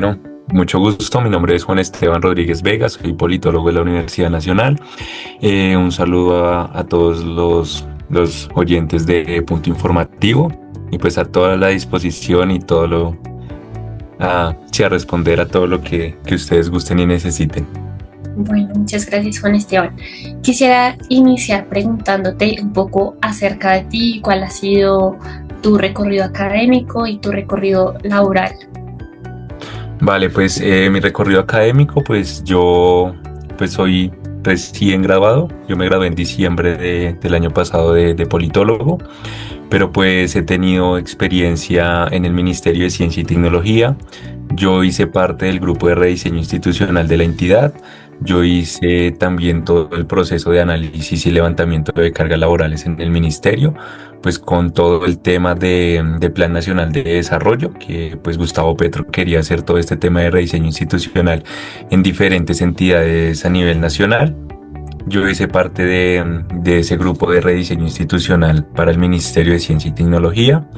Bueno, mucho gusto. Mi nombre es Juan Esteban Rodríguez Vega, soy politólogo de la Universidad Nacional. Un saludo a todos los oyentes de Punto Informativo y pues a toda la disposición y todo sí, a responder a todo lo que ustedes gusten y necesiten. Bueno, muchas gracias Juan Esteban. Quisiera iniciar preguntándote un poco acerca de ti, cuál ha sido tu recorrido académico y tu recorrido laboral. Vale, pues mi recorrido académico, pues yo pues soy recién graduado. Yo me gradué en diciembre del año pasado de politólogo, pero pues he tenido experiencia en el Ministerio de Ciencia y Tecnología. Yo hice parte del grupo de rediseño institucional de la entidad. Yo hice también todo el proceso de análisis y levantamiento de cargas laborales en el ministerio, pues con todo el tema de Plan Nacional de Desarrollo, que pues Gustavo Petro quería hacer todo este tema de rediseño institucional en diferentes entidades a nivel nacional. Yo hice parte de ese grupo de rediseño institucional para el Ministerio de Ciencia y Tecnología.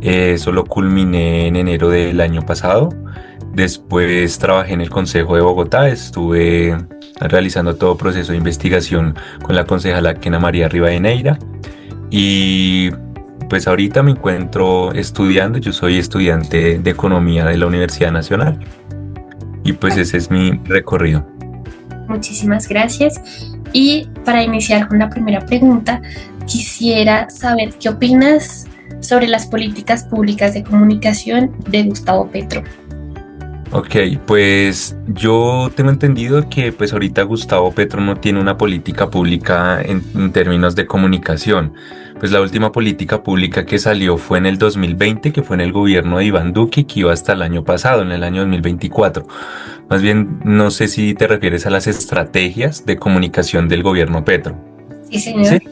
Eso lo culminé en enero del año pasado. Después trabajé en el Consejo de Bogotá. Estuve realizando todo proceso de investigación con la concejala Kena María Rivadeneira. Y pues ahorita me encuentro estudiando. Yo soy estudiante de Economía de la Universidad Nacional. Y pues ese es mi recorrido. Muchísimas gracias. Y para iniciar con la primera pregunta, quisiera saber qué opinas sobre las políticas públicas de comunicación de Gustavo Petro. Ok, pues yo tengo entendido que pues ahorita Gustavo Petro no tiene una política pública en términos de comunicación. Pues la última política pública que salió fue en el 2020, que fue en el gobierno de Iván Duque, que iba hasta el año pasado, en el año 2024. Más bien, no sé si te refieres a las estrategias de comunicación del gobierno Petro. Sí, ¿Sí? señor.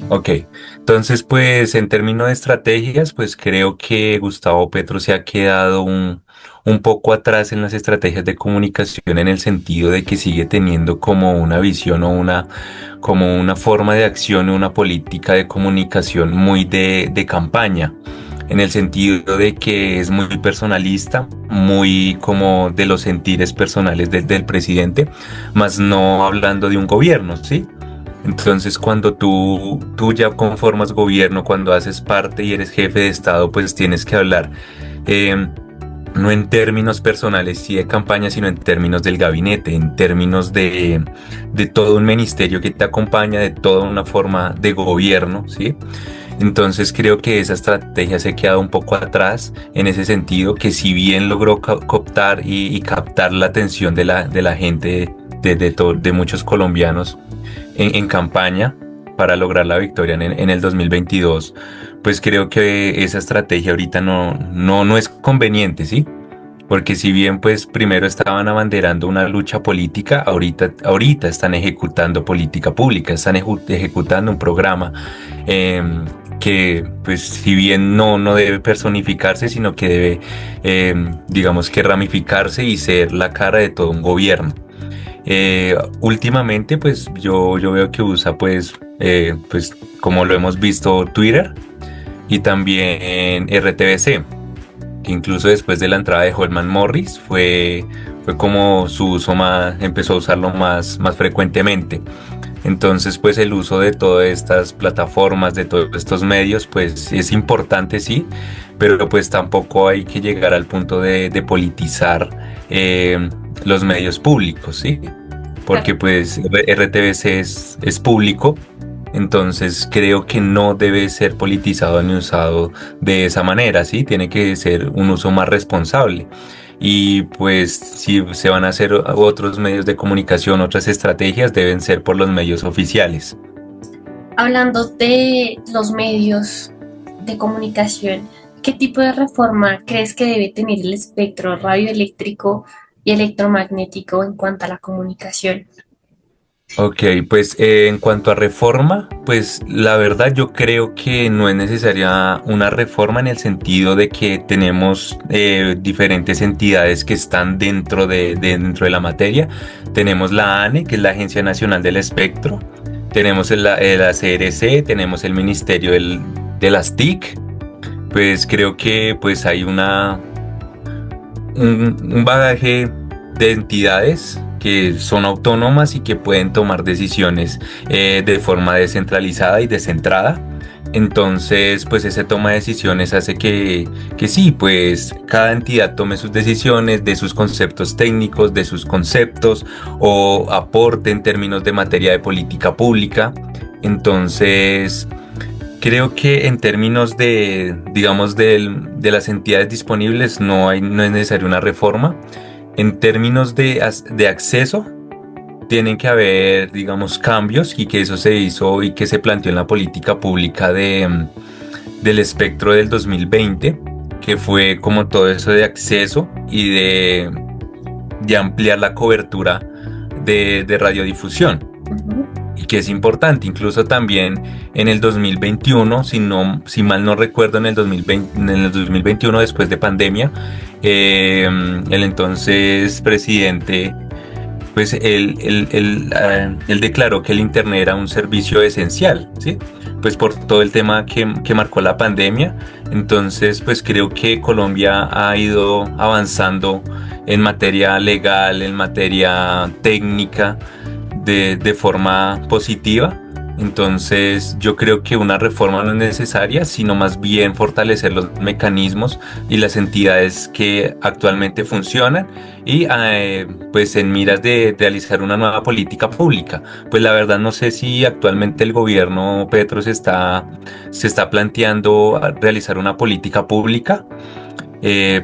Ok, entonces pues en términos de estrategias, pues creo que Gustavo Petro se ha quedado un poco atrás en las estrategias de comunicación en el sentido de que sigue teniendo como una visión o como una forma de acción o una política de comunicación muy de campaña, en el sentido de que es muy personalista, muy como de los sentires personales del presidente, más no hablando de un gobierno, ¿sí? Entonces, cuando tú ya conformas gobierno, cuando haces parte y eres jefe de Estado, pues tienes que hablar eh, no en términos personales y de campaña, sino en términos del gabinete, en términos de todo un ministerio que te acompaña, de toda una forma de gobierno, ¿sí? Entonces creo que esa estrategia se ha quedado un poco atrás en ese sentido, que si bien logró cooptar y captar la atención de la gente, de muchos colombianos, en campaña para lograr la victoria en el 2022, pues creo que esa estrategia ahorita no es conveniente, ¿sí? Porque si bien pues primero estaban abanderando una lucha política, ahorita están ejecutando política pública, están ejecutando un programa que pues si bien no debe personificarse, sino que debe digamos que ramificarse y ser la cara de todo un gobierno. Últimamente, pues yo veo que usa, pues como lo hemos visto, Twitter y también RTBC, que incluso después de la entrada de Holman Morris fue como su uso más, empezó a usarlo más frecuentemente. Entonces, pues el uso de todas estas plataformas, de todos estos medios, pues es importante, sí, pero pues tampoco hay que llegar al punto de politizar los medios públicos, sí, porque pues RTBC es público, entonces creo que no debe ser politizado ni usado de esa manera, sí, tiene que ser un uso más responsable. Y pues si se van a hacer otros medios de comunicación, otras estrategias, deben ser por los medios oficiales. Hablando de los medios de comunicación, ¿qué tipo de reforma crees que debe tener el espectro radioeléctrico y electromagnético en cuanto a la comunicación? Ok, pues en cuanto a reforma, pues la verdad yo creo que no es necesaria una reforma en el sentido de que tenemos diferentes entidades que están dentro de la materia. Tenemos la ANE, que es la Agencia Nacional del Espectro, tenemos la CRC, tenemos el Ministerio de las TIC. Pues creo que pues hay un bagaje de entidades que son autónomas y que pueden tomar decisiones de forma descentralizada y descentrada. Entonces, pues ese toma de decisiones hace que sí, pues cada entidad tome sus decisiones de sus conceptos técnicos, de sus conceptos o aporte en términos de materia de política pública. Entonces, creo que en términos de, digamos, de las entidades disponibles no es necesaria una reforma. En términos de acceso, tienen que haber, digamos, cambios y que eso se hizo y que se planteó en la política pública del espectro del 2020, que fue como todo eso de acceso y de ampliar la cobertura de radiodifusión Ujú. y que es importante. Incluso también en el 2021, si mal no recuerdo, en el 2020, en el 2021 después de pandemia, el entonces presidente, pues él declaró que el Internet era un servicio esencial, ¿sí? Pues por todo el tema que marcó la pandemia. Entonces, pues creo que Colombia ha ido avanzando en materia legal, en materia técnica, de forma positiva. Entonces yo creo que una reforma no es necesaria, sino más bien fortalecer los mecanismos y las entidades que actualmente funcionan y pues en miras de realizar una nueva política pública. Pues la verdad no sé si actualmente el gobierno Petro se está planteando realizar una política pública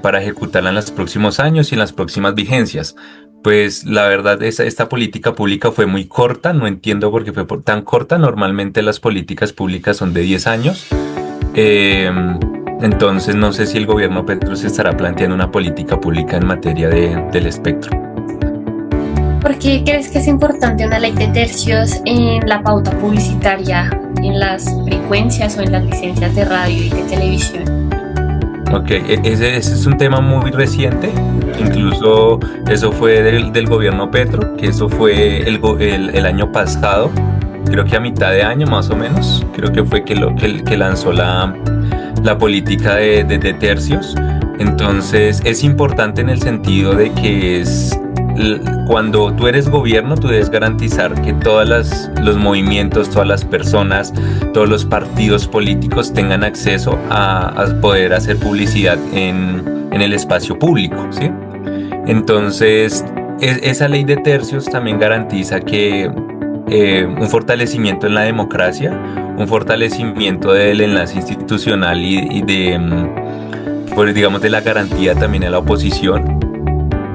para ejecutarla en los próximos años y en las próximas vigencias. Pues la verdad, esta política pública fue muy corta, no entiendo por qué fue tan corta. Normalmente las políticas públicas son de 10 años. Eh, entonces no sé si el gobierno Petro se estará planteando una política pública en materia del espectro. ¿Por qué crees que es importante una ley de tercios en la pauta publicitaria, en las frecuencias o en las licencias de radio y de televisión? Ok, ese es un tema muy reciente. Incluso eso fue del gobierno Petro, que eso fue el año pasado, creo que a mitad de año más o menos, creo que fue que lanzó la política de tercios. Entonces es importante en el sentido de que cuando tú eres gobierno, tú debes garantizar que los movimientos, todas las personas, todos los partidos políticos tengan acceso a poder hacer publicidad en el espacio público, ¿sí? Entonces, esa ley de tercios también garantiza que un fortalecimiento en la democracia, un fortalecimiento del enlace institucional y pues, digamos, de la garantía también a la oposición.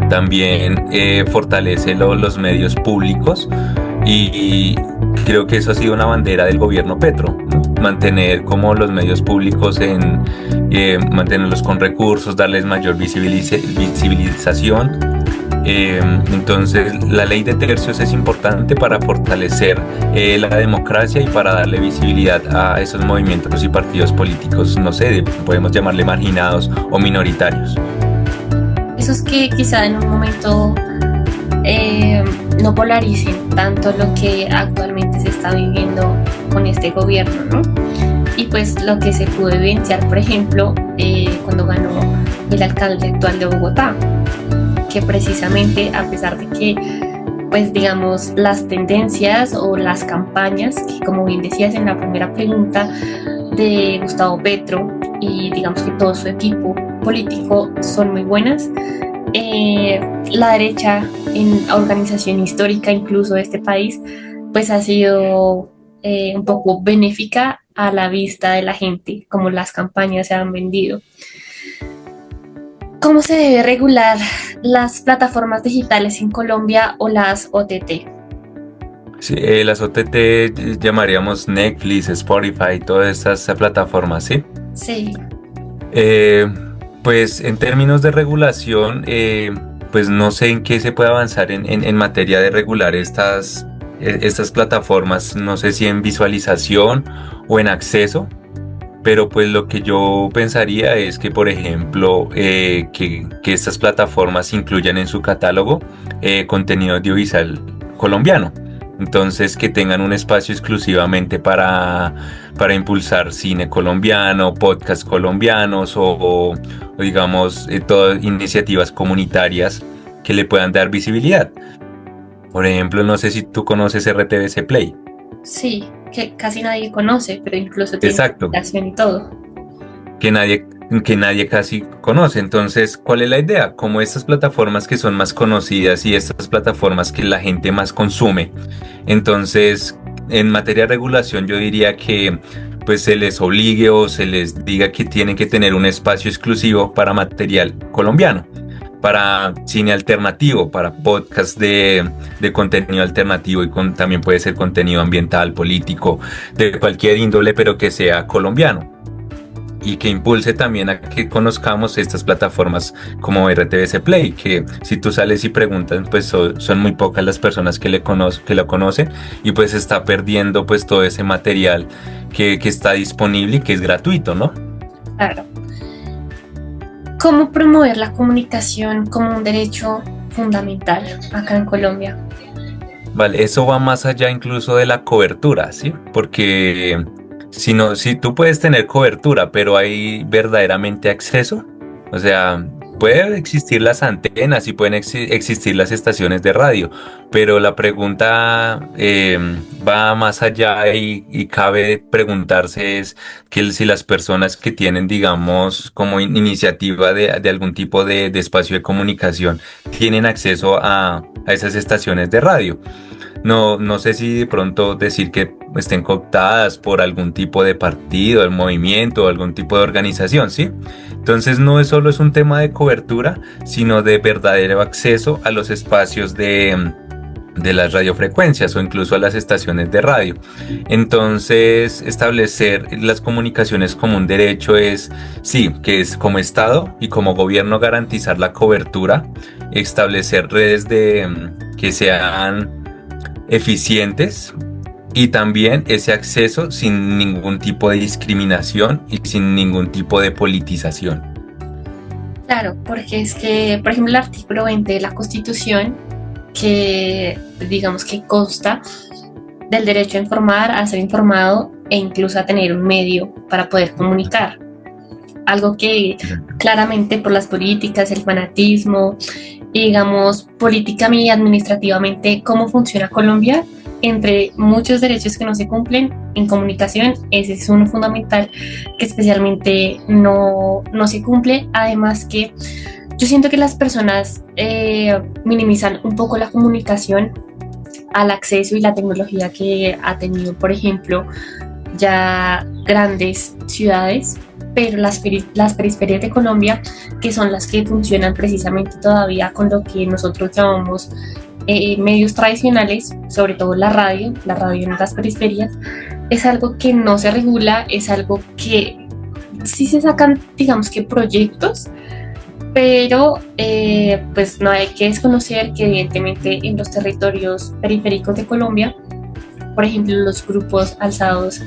También fortalece los medios públicos y creo que eso ha sido una bandera del gobierno Petro, ¿no? Mantener como los medios públicos mantenerlos con recursos, darles mayor visibilización. Entonces la ley de tercios es importante para fortalecer la democracia y para darle visibilidad a esos movimientos y partidos políticos, no sé, podemos llamarle marginados o minoritarios. Esos que quizá en un momento no polaricen tanto lo que actualmente se está viviendo con este gobierno, ¿no? Y pues lo que se pudo evidenciar, por ejemplo, cuando ganó el alcalde actual de Bogotá, que precisamente a pesar de que, pues digamos, las tendencias o las campañas, que como bien decías en la primera pregunta de Gustavo Petro y digamos que todo su equipo político son muy buenas, la derecha en organización histórica incluso de este país, pues ha sido un poco benéfica a la vista de la gente, como las campañas se han vendido. ¿Cómo se debe regular las plataformas digitales en Colombia o las OTT? Sí, las OTT llamaríamos Netflix, Spotify, todas estas plataformas, ¿sí? Sí. Eh, pues en términos de regulación, pues no sé en qué se puede avanzar en materia de regular estas plataformas, no sé si en visualización o en acceso, pero pues lo que yo pensaría es que, por ejemplo, que estas plataformas incluyan en su catálogo contenido audiovisual colombiano. Entonces, que tengan un espacio exclusivamente para impulsar cine colombiano, podcast colombianos o digamos, todas iniciativas comunitarias que le puedan dar visibilidad. Por ejemplo, no sé si tú conoces RTVC Play. Sí, que casi nadie conoce, pero incluso tiene Exacto, aplicación y todo. que nadie casi conoce. Entonces, ¿cuál es la idea? Como estas plataformas que son más conocidas y estas plataformas que la gente más consume, entonces, en materia de regulación, yo diría que pues se les obligue o se les diga que tienen que tener un espacio exclusivo para material colombiano, para cine alternativo, para podcast de contenido alternativo y también puede ser contenido ambiental, político, de cualquier índole, pero que sea colombiano y que impulse también a que conozcamos estas plataformas como RTVC Play, que si tú sales y preguntas, pues son muy pocas las personas que lo conocen y pues se está perdiendo pues todo ese material que está disponible y que es gratuito, ¿no? Claro. ¿Cómo promover la comunicación como un derecho fundamental acá en Colombia? Vale, eso va más allá incluso de la cobertura, ¿sí? Porque si tú puedes tener cobertura, pero hay verdaderamente acceso, o sea, pueden existir las antenas y pueden existir las estaciones de radio, pero la pregunta va más allá y cabe preguntarse es que si las personas que tienen, digamos, como iniciativa de algún tipo de espacio de comunicación, tienen acceso a esas estaciones de radio. No, no sé si de pronto decir que estén cooptadas por algún tipo de partido, el movimiento, algún tipo de organización, ¿sí? Entonces no es solo es un tema de cobertura, sino de verdadero acceso a los espacios de las radiofrecuencias o incluso a las estaciones de radio. Entonces, establecer las comunicaciones como un derecho es, sí, que es como Estado y como gobierno garantizar la cobertura, establecer redes que sean eficientes y también ese acceso sin ningún tipo de discriminación y sin ningún tipo de politización. Claro, porque es que, por ejemplo, el artículo 20 de la Constitución, que digamos que consta del derecho a informar, a ser informado e incluso a tener un medio para poder comunicar. Algo que claramente por las políticas, el fanatismo, y digamos, política y administrativamente, cómo funciona Colombia, entre muchos derechos que no se cumplen en comunicación, ese es uno fundamental que especialmente no se cumple. Además que yo siento que las personas minimizan un poco la comunicación al acceso y la tecnología que ha tenido, por ejemplo, ya grandes ciudades, pero las periferias de Colombia, que son las que funcionan precisamente todavía con lo que nosotros llamamos medios tradicionales, sobre todo la radio en las periferias, es algo que no se regula, es algo que sí se sacan, digamos que proyectos, pero pues no hay que desconocer que evidentemente en los territorios periféricos de Colombia, por ejemplo, los grupos alzados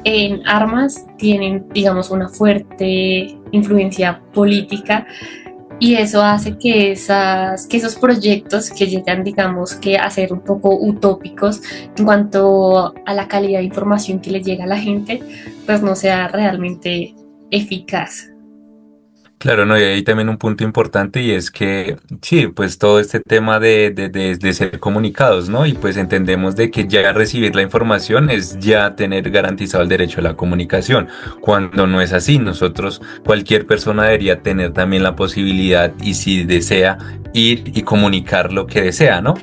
en armas tienen, digamos, una fuerte influencia política y eso hace que esos proyectos que llegan, digamos, que a ser un poco utópicos en cuanto a la calidad de información que le llega a la gente, pues no sea realmente eficaz. Claro, no, y hay también un punto importante y es que sí, pues todo este tema de ser comunicados, ¿no? Y pues entendemos de que ya recibir la información es ya tener garantizado el derecho a la comunicación, cuando no es así. Nosotros, cualquier persona debería tener también la posibilidad y si desea ir y comunicar lo que desea, ¿no?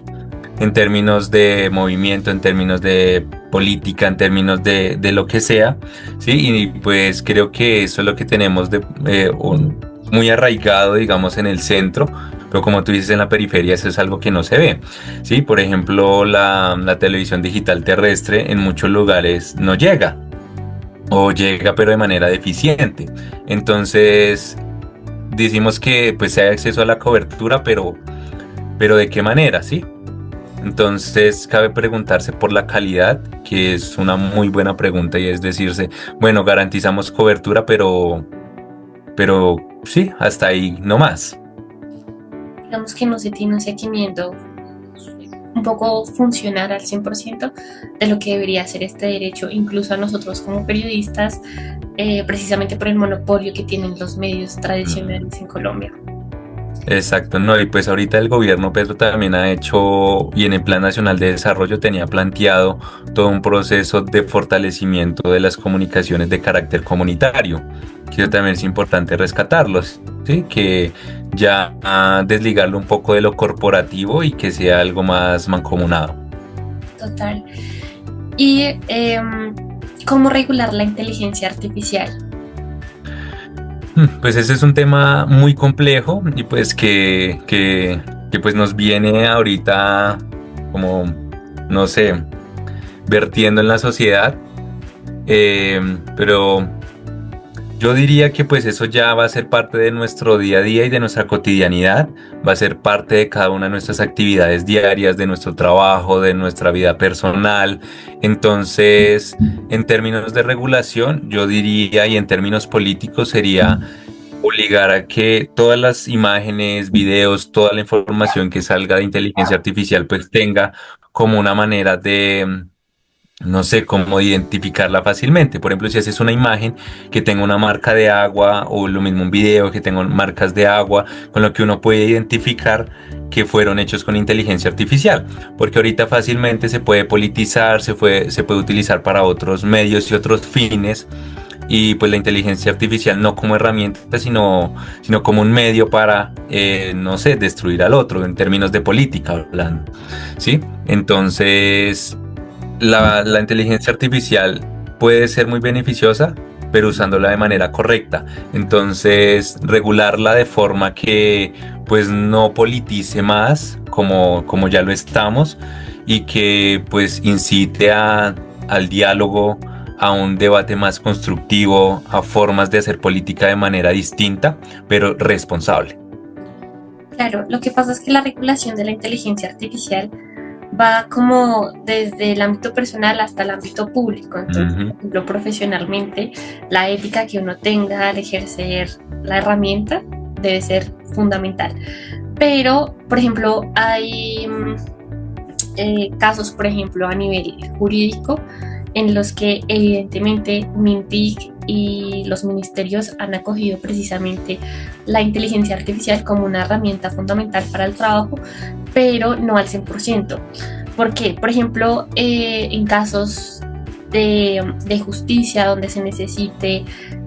En términos de movimiento, en términos de política, en términos de lo que sea, ¿sí? Y pues creo que eso es lo que tenemos muy arraigado, digamos, en el centro, pero como tú dices, en la periferia eso es algo que no se ve, ¿sí? Por ejemplo, la televisión digital terrestre en muchos lugares no llega, o llega pero de manera deficiente. Entonces, decimos que pues hay acceso a la cobertura, pero ¿de qué manera, sí? Entonces cabe preguntarse por la calidad, que es una muy buena pregunta y es decirse, bueno, garantizamos cobertura, pero sí, hasta ahí no más. Digamos que no se tiene un seguimiento un poco funcionar al 100% de lo que debería ser este derecho, incluso a nosotros como periodistas, precisamente por el monopolio que tienen los medios Ujú. tradicionales en Colombia. Exacto, no, y pues ahorita el gobierno Petro también ha hecho, y en el Plan Nacional de Desarrollo tenía planteado todo un proceso de fortalecimiento de las comunicaciones de carácter comunitario, que eso también es importante rescatarlos, ¿sí? Que ya desligarlo un poco de lo corporativo y que sea algo más mancomunado. Total. Y cómo regular la inteligencia artificial. Pues ese es un tema muy complejo y pues que pues nos viene ahorita como, no sé, vertiendo en la sociedad. Pero yo diría que pues eso ya va a ser parte de nuestro día a día y de nuestra cotidianidad, va a ser parte de cada una de nuestras actividades diarias, de nuestro trabajo, de nuestra vida personal. Entonces, en términos de regulación, yo diría, y en términos políticos sería obligar a que todas las imágenes, videos, toda la información que salga de inteligencia artificial pues tenga como una manera de no sé cómo identificarla fácilmente. Por ejemplo, si haces una imagen que tenga una marca de agua o lo mismo un video que tenga marcas de agua, con lo que uno puede identificar que fueron hechos con inteligencia artificial. Porque ahorita fácilmente se puede politizar, se puede utilizar para otros medios y otros fines. Y pues la inteligencia artificial no como herramienta, sino como un medio para, no sé, destruir al otro en términos de política hablando. ¿Sí? Entonces la inteligencia artificial puede ser muy beneficiosa, pero usándola de manera correcta. Entonces, regularla de forma que pues no politice más como ya lo estamos y que pues incite al diálogo, a un debate más constructivo, a formas de hacer política de manera distinta, pero responsable. Claro, lo que pasa es que la regulación de la inteligencia artificial va como desde el ámbito personal hasta el ámbito público. Entonces, Ujú. por ejemplo, profesionalmente, la ética que uno tenga al ejercer la herramienta debe ser fundamental. Pero, por ejemplo, hay casos, por ejemplo, a nivel jurídico, en los que evidentemente MINTIC y los ministerios han acogido precisamente la inteligencia artificial como una herramienta fundamental para el trabajo, pero no al 100%. ¿Por qué? Por ejemplo, en casos de justicia donde se necesite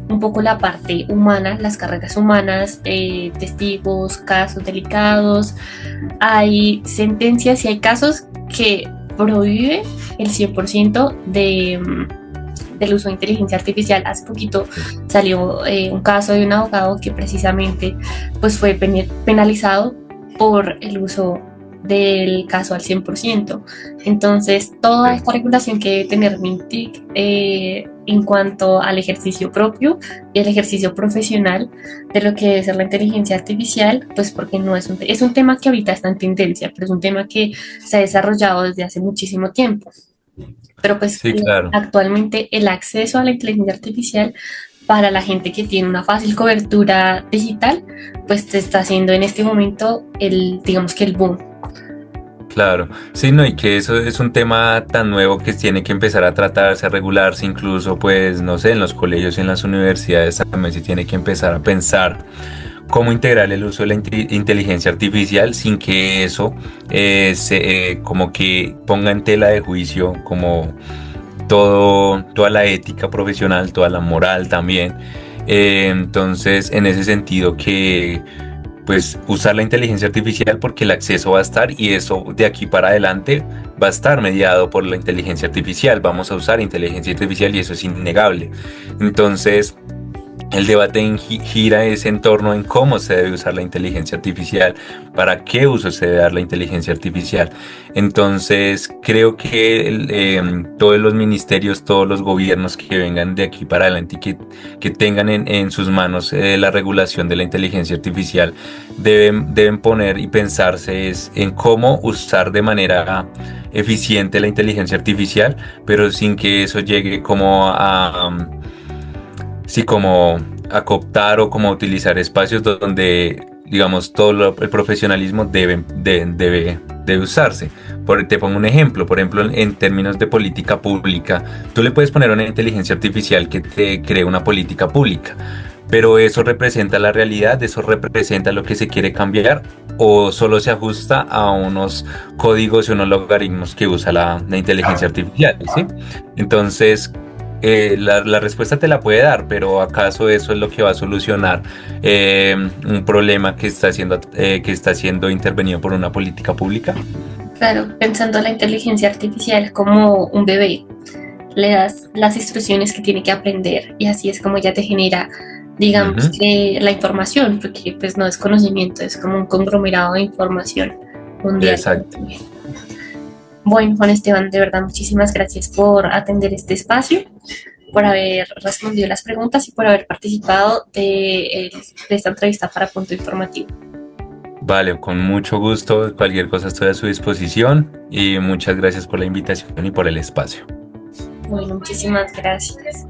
un poco la parte humana, las carreras humanas, testigos, casos delicados, hay sentencias y hay casos que prohíbe el 100% del uso de inteligencia artificial. Hace poquito salió un caso de un abogado que precisamente pues, fue penalizado por el uso del caso al 100%. Entonces, toda Sí. esta regulación que debe tener MINTIC en cuanto al ejercicio propio y el ejercicio profesional de lo que debe ser la inteligencia artificial, pues porque no es un tema que ahorita está en tendencia, pero es un tema que se ha desarrollado desde hace muchísimo tiempo. Pero pues Sí, claro. actualmente el acceso a la inteligencia artificial para la gente que tiene una fácil cobertura digital, pues te está haciendo en este momento digamos que el boom. Claro, sí, no, y que eso es un tema tan nuevo que tiene que empezar a tratarse, a regularse, incluso, pues, no sé, en los colegios y en las universidades también se tiene que empezar a pensar cómo integrar el uso de la inteligencia artificial sin que eso como que ponga en tela de juicio como toda la ética profesional, toda la moral también. Entonces, en ese sentido que pues usar la inteligencia artificial porque el acceso va a estar y eso de aquí para adelante va a estar mediado por la inteligencia artificial. Vamos a usar inteligencia artificial y eso es innegable. Entonces, el debate gira es en torno en cómo se debe usar la inteligencia artificial, para qué uso se debe dar la inteligencia artificial. Entonces, creo que todos los ministerios, todos los gobiernos que vengan de aquí para adelante y que tengan en sus manos la regulación de la inteligencia artificial, deben poner y pensarse es en cómo usar de manera eficiente la inteligencia artificial, pero sin que eso llegue como sí, como a cooptar o como a utilizar espacios donde, digamos, el profesionalismo debe debe usarse. Te pongo un ejemplo, por ejemplo, en términos de política pública, tú le puedes poner a una inteligencia artificial que te cree una política pública, pero eso representa la realidad, eso representa lo que se quiere cambiar o solo se ajusta a unos códigos y unos logaritmos que usa la inteligencia artificial, ¿sí? Entonces, la respuesta te la puede dar, pero ¿acaso eso es lo que va a solucionar un problema que está siendo intervenido por una política pública? Claro, pensando la inteligencia artificial como un bebé, le das las instrucciones que tiene que aprender y así es como ella te genera, digamos Ujú. que la información, porque pues no es conocimiento, es como un conglomerado de información mundial. Exacto. Bueno, Juan Esteban, de verdad, muchísimas gracias por atender este espacio, por haber respondido las preguntas y por haber participado de esta entrevista para Punto Informativo. Vale, con mucho gusto. Cualquier cosa estoy a su disposición y muchas gracias por la invitación y por el espacio. Bueno, muchísimas gracias.